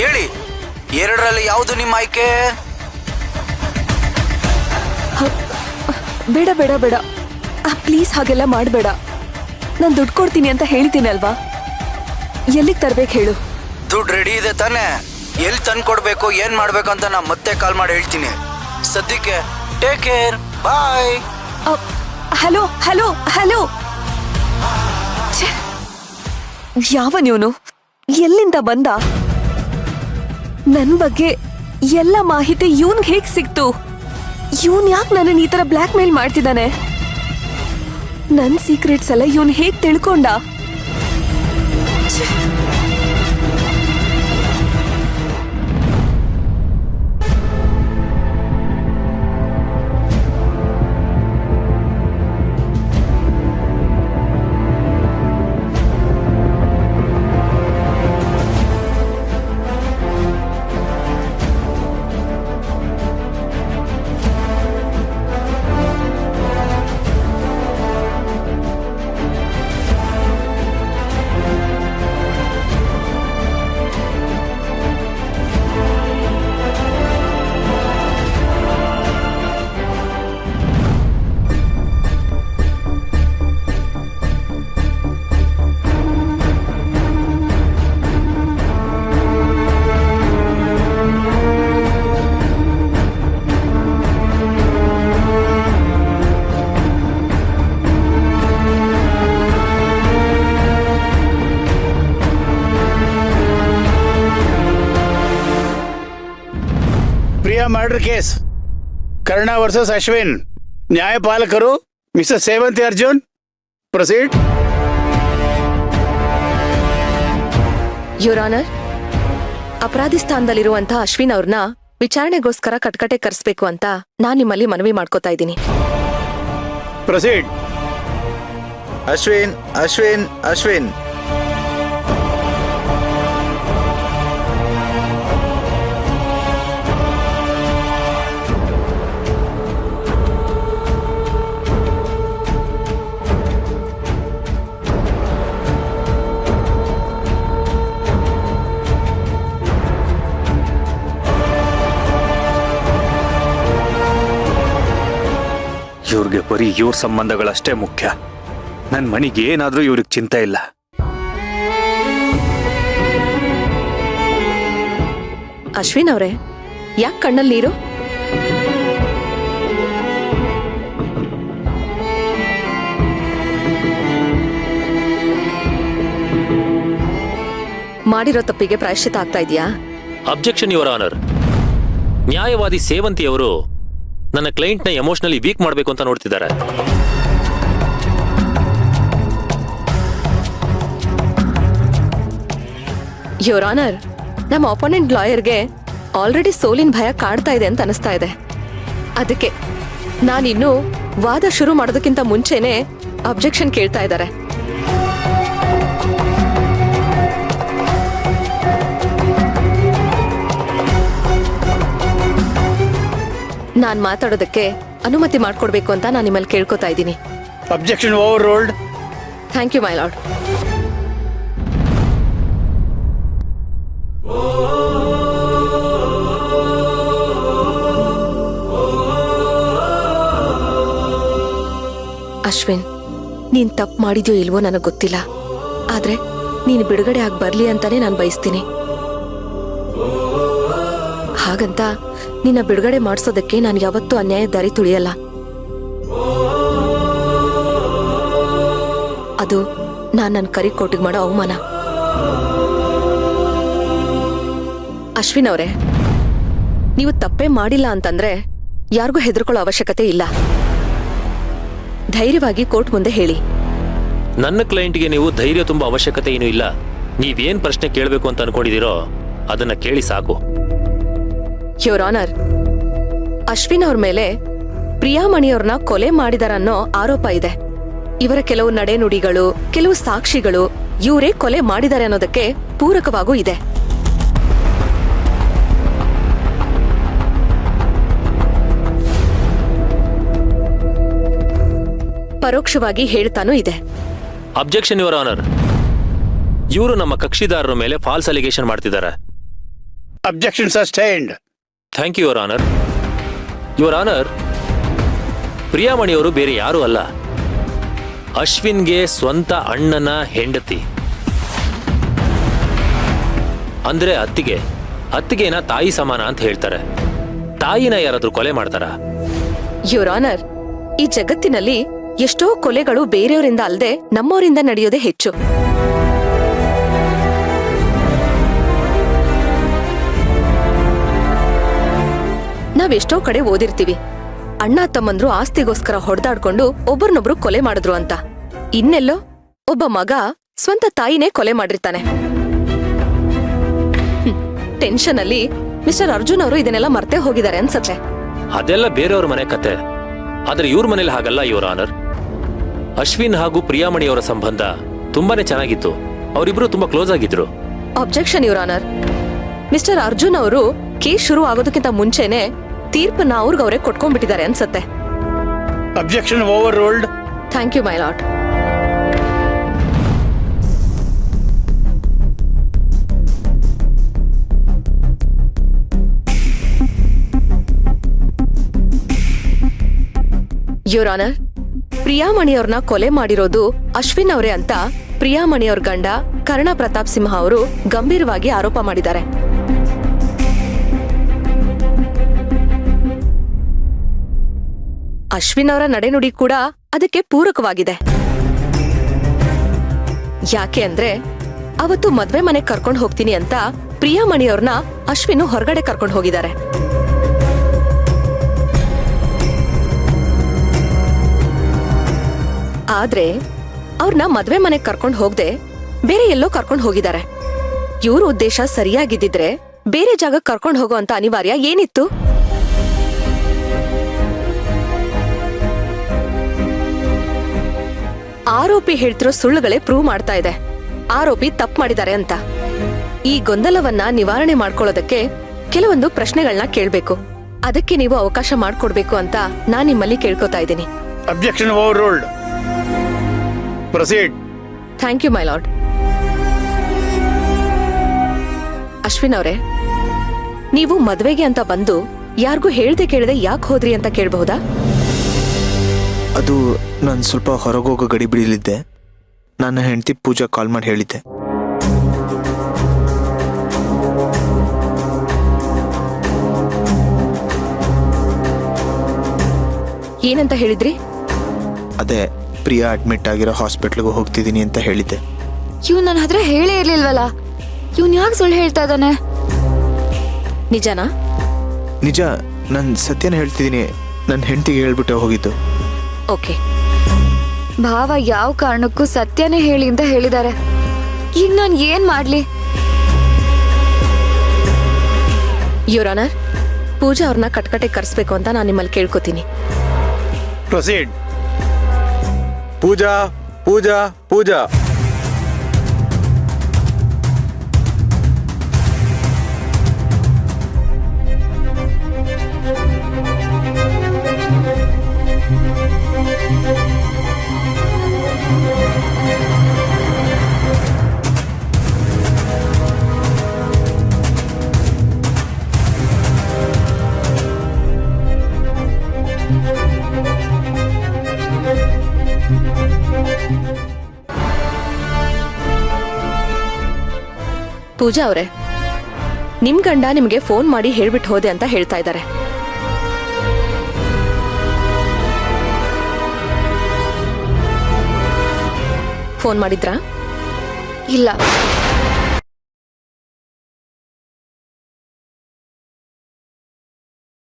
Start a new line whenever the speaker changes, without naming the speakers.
ಹೇಳಿ, ಎರಡರಲ್ಲಿ ಯಾವುದು ನಿಮ್ಮ ಆಯ್ಕೆ?
ಬೇಡ ಬೇಡ ಬೇಡ, ಪ್ಲೀಸ್ ಹಾಗೆಲ್ಲ ಮಾಡಬೇಡ. ನಾನು ದುಡ್ಡು ಕೊಡ್ತೀನಿ ಅಂತ ಹೇಳ್ತೀನಿ ಅಲ್ವಾ, ಎಲ್ಲಿಗೆ ತರ್ಬೇಕು ಹೇಳು?
ದುಡ್ಡು ರೆಡಿ ಇದೆ ತಾನೆ? ಎಲ್ಲಿ ತಂದು ಕೊಡ್ಬೇಕು, ಏನ್ ಮಾಡ್ಬೇಕು ಅಂತ ನಾ ಮತ್ತೆ ಕಾಲ್ ಮಾಡಿ ಹೇಳ್ತೀನಿ. ಸದ್ಯಕ್ಕೆ take care, bye.
Hello hello hello, ಯಾವನಿವನು? ಎಲ್ಲಿಂದ ಬಂದ? ನನ್ ಬಗ್ಗೆ ಎಲ್ಲ ಮಾಹಿತಿ ಇವನ್ಗೆ ಹೇಗ್ ಸಿಕ್ತು? ಇವನ್ ಯಾಕೆ ನನ್ನನ್ನು ಈ ತರ ಬ್ಲ್ಯಾಕ್ ಮೇಲ್ ಮಾಡ್ತಿದ್ದಾನೆ? ನನ್ ಸೀಕ್ರೆಟ್ಸ್ ಎಲ್ಲ ಇವನ್ ಹೇಗ್ ತಿಳ್ಕೊಂಡ?
Murder case Karna versus Ashwin. ನ್ಯಾಯಪಾಲಕರು mister Sevanthi Arjun. Proceed.
Your honour, ಅಪರಾಧಿ ಸ್ಥಾನದಲ್ಲಿರುವಂತಹ ಅಶ್ವಿನ್ ಅವ್ರನ್ನ ವಿಚಾರಣೆಗೋಸ್ಕರ ಕಟ್ಕಟೆ ಕರೆಸ್ಬೇಕು ಅಂತ ನಾನ್ ನಿಮ್ಮಲ್ಲಿ ಮನವಿ ಮಾಡ್ಕೋತಾ ಇದ್ದೀನಿ.
ಪ್ರೊಸೀಡ್.
ಅಶ್ವಿನ್ ಅಶ್ವಿನ್ ಅಶ್ವಿನ್.
ಇವ್ರಿಗೆ ಬರೀ ಇವ್ರ ಸಂಬಂಧಗಳಷ್ಟೇ ಮುಖ್ಯ. ನನ್ನ ಮನೆಗೆ ಏನಾದ್ರೂ ಇವ್ರಿಗೆ ಚಿಂತೆ ಇಲ್ಲ.
ಅಶ್ವಿನ್ ಅವರೇ, ಯಾಕೆ ಕಣ್ಣಲ್ಲಿ ನೀರು? ಮಾಡಿರೋ ತಪ್ಪಿಗೆ ಪ್ರಾಯಶ್ಚಿತ ಆಗ್ತಾ ಇದೆಯಾ?
Objection your honour. ನ್ಯಾಯವಾದಿ ಸೇವಂತಿಯವರು ನನ್ನ ಕ್ಲೈಂಟ್ನ ಎಮೋಷನಲಿ ವೀಕ್ ಮಾಡಬೇಕು ಅಂತ ನೋಡ್ತಿದ್ದಾರೆ.
ಯುವರ್ ಆನರ್, ನಮ್ಮ ಅಪೋನೆಂಟ್ ಲಾಯರ್ಗೆ ಆಲ್ರೆಡಿ ಸೋಲಿನ ಭಯ ಕಾಡ್ತಾ ಇದೆ ಅಂತ ಅನಿಸ್ತಾ ಇದೆ. ಅದಕ್ಕೆ ನಾನಿನ್ನೂ ವಾದ ಶುರು ಮಾಡೋದಕ್ಕಿಂತ ಮುಂಚೆನೆ ಅಬ್ಜೆಕ್ಷನ್ ಕೇಳ್ತಾ ಇದ್ದಾರೆ. ನಾನ್ ಮಾತಾಡೋದಕ್ಕೆ ಅನುಮತಿ ಮಾಡ್ಕೊಡ್ಬೇಕು ಅಂತ ನಾನು ನಿಮ್ಮಲ್ಲಿ ಕೇಳ್ಕೊತಾ ಇದ್ದೀನಿ.
Objection overruled.
Thank you my lord. Ashwin, ನೀನ್ ತಪ್ಪು ಮಾಡಿದ್ಯೋ ಇಲ್ವೋ ನನಗೆ ಗೊತ್ತಿಲ್ಲ, ಆದ್ರೆ ನೀನು ಬಿಡುಗಡೆ ಆಗಿ ಬರ್ಲಿ ಅಂತಾನೆ ನಾನು ಬಯಸ್ತೀನಿ. ಹಾಗಂತ ನಿನ್ನ ಬಿಡುಗಡೆ ಮಾಡಿಸೋದಕ್ಕೆ ನಾನು ಯಾವತ್ತೂ ಅನ್ಯಾಯ ದಾರಿ ತುಳಿಯಲ್ಲ. ಅದು ನಾನು ನನ್ನ ಕರಿ ಕೋಟಿಗೆ ಮಾಡೋ ಅವಮಾನ. ಅಶ್ವಿನ್ ಅವರೇ, ನೀವು ತಪ್ಪೇ ಮಾಡಿಲ್ಲ ಅಂತಂದ್ರೆ ಯಾರಿಗೂ ಹೆದರ್ಕೊಳ್ಳೋ ಅವಶ್ಯಕತೆ ಇಲ್ಲ. ಧೈರ್ಯವಾಗಿ ಕೋರ್ಟ್ ಮುಂದೆ ಹೇಳಿ.
ನನ್ನ ಕ್ಲೈಂಟ್ಗೆ ನೀವು ಧೈರ್ಯ ತುಂಬ ಅವಶ್ಯಕತೆ ಏನೂ ಇಲ್ಲ. ನೀವೇನ್ ಪ್ರಶ್ನೆ ಕೇಳಬೇಕು ಅಂತ ಅನ್ಕೊಂಡಿದ್ದೀರೋ ಅದನ್ನ ಕೇಳಿ ಸಾಕು.
ಯುವರ್ ಆನರ್, ಅಶ್ವಿನ್ ಅವ್ರ ಮೇಲೆ ಪ್ರಿಯಾಮಣಿಯವ್ರನ್ನ ಕೊಲೆ ಮಾಡಿದಾರನ್ನೋ ಆರೋಪ ಇದೆ. ಇವರ ಕೆಲವು ನಡೆನುಡಿಗಳು, ಕೆಲವು ಸಾಕ್ಷಿಗಳು ಇವರೇ ಕೊಲೆ ಮಾಡಿದ್ದಾರೆ ಅನ್ನೋದಕ್ಕೆ ಪೂರಕವಾಗೂ ಇದೆ. ಪರೋಕ್ಷವಾಗಿ ಹೇಳ್ತಾನೂ ಇದೆ.
Objection your honour. ಇವರು ನಮ್ಮ ಕಕ್ಷಿದಾರರ ಮೇಲೆ ಫಾಲ್ಸ್ ಅಲಿಗೇಷನ್ ಮಾಡ್ತಿದ್ದಾರೆ.
Objection sustained.
Thank you your honour. Your honour, ಪ್ರಿಯಾಮಣಿಯವರು ಬೇರೆ ಯಾರೂ ಅಲ್ಲ, ಅಶ್ವಿನ್ಗೆ ಸ್ವಂತ ಅಣ್ಣನ ಹೆಂಡತಿ, ಅಂದ್ರೆ ಅತ್ತಿಗೆನ ತಾಯಿ ಸಮಾನ ಅಂತ ಹೇಳ್ತಾರೆ. ತಾಯಿನ ಯಾರಾದ್ರೂ ಕೊಲೆ ಮಾಡ್ತಾರಾ?
ಯುವರ್ ಆನರ್, ಈ ಜಗತ್ತಿನಲ್ಲಿ ಎಷ್ಟೋ ಕೊಲೆಗಳು ಬೇರೆಯವರಿಂದ ಅಲ್ಲದೆ ನಮ್ಮವರಿಂದ ನಡೆಯೋದೇ ಹೆಚ್ಚು. ನಾವೆಷ್ಟೋ ಕಡೆ ಓದಿರ್ತೀವಿ, ಅಣ್ಣ ತಮ್ಮಂದ್ರು ಆಸ್ತಿಗೋಸ್ಕರ ಹೊಡೆದಾಡ್ಕೊಂಡು ಒಬ್ಬರನ್ನೊಬ್ರು ಕೊಲೆ ಮಾಡಿದ್ರು ಅಂತ. ಇನ್ನೆಲ್ಲೋ ಒಬ್ಬ ಮಗ ಸ್ವಂತ ತಾಯಿನೇ ಕೊಲೆ ಮಾಡಿರ್ತಾನೆ. ಟೆನ್ಷನ್ ಅಲ್ಲಿ ಮಿಸ್ಟರ್ ಅರ್ಜುನ್ ಅವರು ಇದನ್ನೆಲ್ಲ ಮರ್ತೇ ಹೋಗಿದ್ದಾರೆ ಅನ್ಸತ್ತೆ.
ಅದೆಲ್ಲ ಬೇರೆಯವ್ರ ಮನೆ ಕತೆ. ಆದ್ರೆ ಇವ್ರ ಮನೇಲಿ ಹಾಗಲ್ಲ ಯುವರ್ ಆನರ್. ಅಶ್ವಿನ್ ಹಾಗೂ ಪ್ರಿಯಾಮಣಿಯವರ ಸಂಬಂಧ ತುಂಬಾನೇ ಚೆನ್ನಾಗಿತ್ತು. ಅವರಿಬ್ರು ತುಂಬಾ ಕ್ಲೋಸ್ ಆಗಿದ್ರು.
Objection your honour. Mister Arjun ಅವರು ಕೇಸ್ ಶುರು ಆಗೋದಕ್ಕಿಂತ ಮುಂಚೆನೆ ತೀರ್ಪನ್ನ ಅವ್ರಿಗವ್ರೆ ಕೊಟ್ಕೊಂಡ್ಬಿಟ್ಟಿದ್ದಾರೆ ಅನ್ಸತ್ತೆ.
Objection overruled.
Thank you my lord. Your honour, ಪ್ರಿಯಾಮಣಿಯವ್ರನ್ನ ಕೊಲೆ ಮಾಡಿರೋದು ಅಶ್ವಿನ್ ಅವರೇ ಅಂತ ಪ್ರಿಯಾಮಣಿಯವ್ರ ಗಂಡ ಕರ್ಣ ಪ್ರತಾಪ್ ಸಿಂಹ ಅವರು ಗಂಭೀರವಾಗಿ ಆರೋಪ ಮಾಡಿದ್ದಾರೆ. ಅಶ್ವಿನ್ ಅವರ ನಡೆನುಡಿ ಕೂಡ ಅದಕ್ಕೆ ಪೂರಕವಾಗಿದೆ. ಯಾಕೆ ಅಂದ್ರೆ ಅವತ್ತು ಮದ್ವೆ ಮನೆ ಕರ್ಕೊಂಡು ಹೋಗ್ತೀನಿ ಅಂತ ಪ್ರಿಯಾಮಣಿಯವ್ರನ್ನ ಅಶ್ವಿನ್ ಹೊರಗಡೆ ಕರ್ಕೊಂಡು ಹೋಗಿದ್ದಾರೆ. ಆದ್ರೆ ಅವ್ರನ್ನ ಮದ್ವೆ ಮನೆಗ್ ಕರ್ಕೊಂಡು ಹೋಗದೆ ಬೇರೆ ಎಲ್ಲೋ ಕರ್ಕೊಂಡು ಹೋಗಿದ್ದಾರೆ. ಇವ್ರ ಉದ್ದೇಶ ಸರಿಯಾಗಿದ್ದಿದ್ರೆ ಬೇರೆ ಜಾಗಕ್ಕೆ ಕರ್ಕೊಂಡು ಹೋಗೋ ಅಂತ ಅನಿವಾರ್ಯ ಏನಿತ್ತು? ಆರೋಪಿ ಹೇಳ್ತಿರೋ ಸುಳ್ಳುಗಳೇ ಪ್ರೂವ್ ಮಾಡ್ತಾ ಇದೆ ಆರೋಪಿ ತಪ್ಪು ಮಾಡಿದ್ದಾರೆ ಅಂತ. ಈ ಗೊಂದಲವನ್ನ ನಿವಾರಣೆ ಮಾಡ್ಕೊಳ್ಳೋದಕ್ಕೆ ಕೆಲವೊಂದು ಪ್ರಶ್ನೆಗಳನ್ನ ಕೇಳ್ಬೇಕು. ಅದಕ್ಕೆ ನೀವು ಅವಕಾಶ ಮಾಡ್ಕೊಡ್ಬೇಕು ಅಂತ ನಾನ್ ನಿಮ್ಮಲ್ಲಿ ಕೇಳ್ಕೊತಾ ಇದ್ದೀನಿ.
Objection overruled. Proceed.
Thank you my lord. Ashwin ಅವರೇ, ನೀವು ಮದ್ವೆಗೆ ಅಂತ ಬಂದು ಯಾರಿಗೂ ಹೇಳ್ದೆ ಕೇಳದೆ ಯಾಕೆ ಹೋದ್ರಿ ಅಂತ ಕೇಳಬಹುದಾ?
ಅದು ನಾನು ಸ್ವಲ್ಪ ಹೊರಗೋಗೋ ಗಡಿ ಬಿಡಲಿದ್ದೆ. ನನ್ನ ಹೆಂಡತಿ ಪೂಜಾ ಕಾಲ್ ಮಾಡಿ ಹೇಳಿದ್ದೆ.
ಏನಂತ ಹೇಳಿದ್ರಿ?
ಅದೇ ಪ್ರಿಯಾ ಅಡ್ಮಿಟ್ ಆಗಿರೋ ಹಾಸ್ಪಿಟ್ಲಿಗೆ ಹೋಗ್ತಿದ್ದೀನಿ ಅಂತ ಹೇಳಿದ್ದೆ.
ಇವ್ ನನ್ನ ಹತ್ರ ಹೇಳೇ ಇರ್ಲಿಲ್ವಲ್ಲ, ಇವ್ನ್ ಯಾಕೆ ಸುಳ್ಳು ಹೇಳ್ತಾ ಇದ್ದಾನೆ?
ನಿಜನಾ?
ನಿಜ, ನಾನು ಸತ್ಯನ ಹೇಳ್ತಿದ್ದೀನಿ. ನನ್ನ ಹೆಂಡತಿಗೆ ಹೇಳ್ಬಿಟ್ಟೆ ಹೋಗಿದ್ದು.
ಓಕೆ.
ಭಾವ ಯಾವ ಕಾರಣಕ್ಕೂ ಸತ್ಯನೇ ಹೇಳಿ ಅಂತ ಹೇಳಿದ್ದಾರೆ. ಈಗ ನಾನು ಏನ್ ಮಾಡ್ಲಿ?
ಯುವರ್ ಆನರ್, ಪೂಜಾ ಅವ್ರನ್ನ ಕಟ್ಕಟೆ ಕರ್ಸ್ಬೇಕು ಅಂತ ನಾನು ನಿಮ್ಮಲ್ಲಿ ಕೇಳ್ಕೊತೀನಿ.
ಪ್ರೊಸೀಡ್.
ಪೂಜಾ ಪೂಜಾ ಪೂಜಾ.
ಪೂಜಾ ಅವರೇ, ನಿಮ್ ಗಂಡ ನಿಮ್ಗೆ ಫೋನ್ ಮಾಡಿ ಹೇಳ್ಬಿಟ್ಟು ಹೋದೆ ಅಂತ ಹೇಳ್ತಾ ಇದ್ದಾರೆ. ಫೋನ್ ಮಾಡಿದ್ರಾ?
ಇಲ್ಲ.